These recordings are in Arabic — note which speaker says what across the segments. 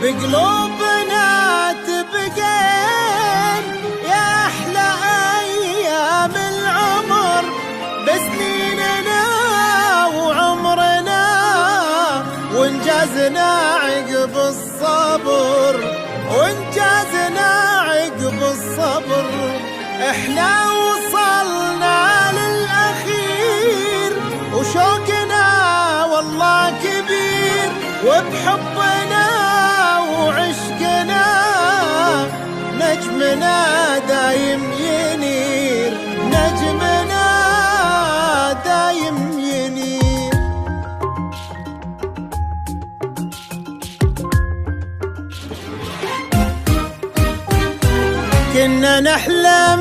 Speaker 1: بقلوبنا تبقين يا أحلى أيام العمر، بسنيننا وعمرنا وانجازنا عقب الصبر، وانجازنا عقب الصبر. احنا وصلنا للأخير وشوقنا والله كبير، وبحبنا وعشقنا نجمنا دايم ينير، نجمنا دايم ينير. كنا نحلم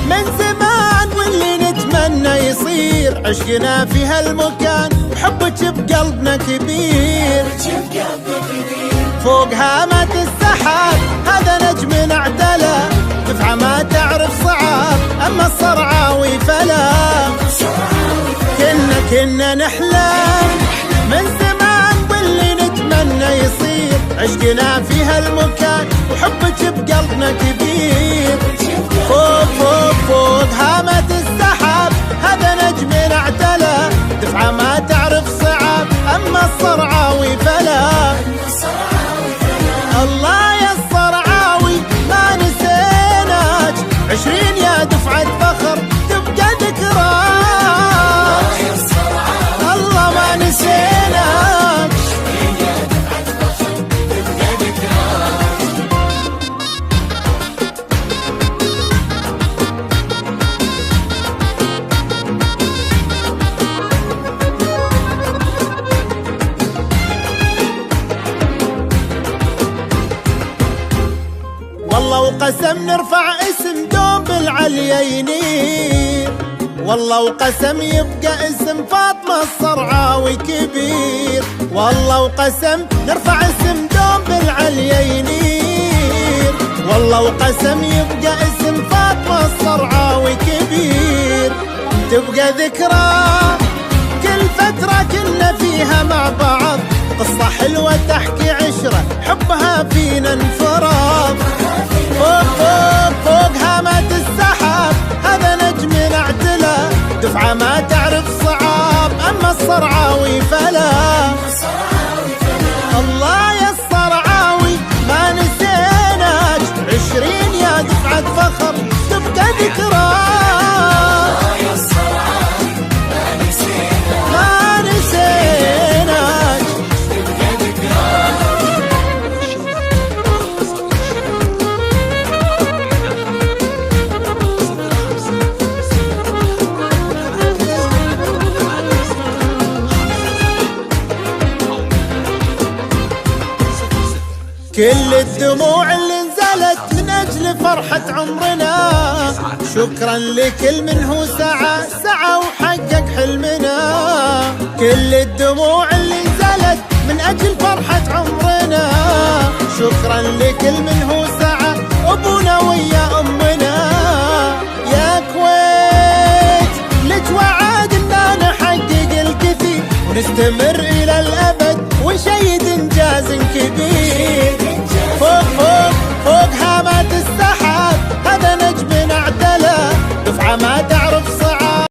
Speaker 1: من زمان واللي نتمنى يصير، عشقنا في هالمكان وحبك بقلبنا كبير، فوق هامات السحاب هذا نجمنا اعتلى، دفعة ما تعرف صعاب أما الصرعاوي فلا. كنا نحلم من زمان واللي نتمنى يصير، عشقنا في هالمكان وحبك بقلبنا كبير، فوق هامات السحاب هذا نجمنا اعتلى، دفعة ما تعرف صعاب أما الصرعاوي فلا. الله يا الصرعاوي ما نسيناك، 20 يا دفعة فخر تبقى ذكراك. الله ما نسيناك، والله وقسم نرفع اسم دوم بالعليا ينير، والله وقسم يبقى اسم فاطمة الصرعاوي كبير، والله وقسم نرفع اسم دوم بالعليا ينير، والله وقسم يبقى اسم فاطمة الصرعاوي كبير، تبقى ذكرى كل فترة كنا فيها مع بعض، قصة حلوة تحكي عشرة حبها فينا انفراد. فوق هامات السحاب هذا نجمنا اعتلى، دفعة ما تعرف صعاب أما الصرعاوي فلا. الله يا الصرعاوي ما نسيناك، 20 يا دفعة فخر تبقى ذكراك. كل الدموع اللي نزلت من أجل فرحة عمرنا، شكرا لكل من هو سعى وحقق حلمنا. كل الدموع اللي نزلت من أجل فرحة عمرنا، شكرا لكل من هو سعى أبونا ويا أمنا. يا كويت لك وعد إننا نحقق الكثير ونستمر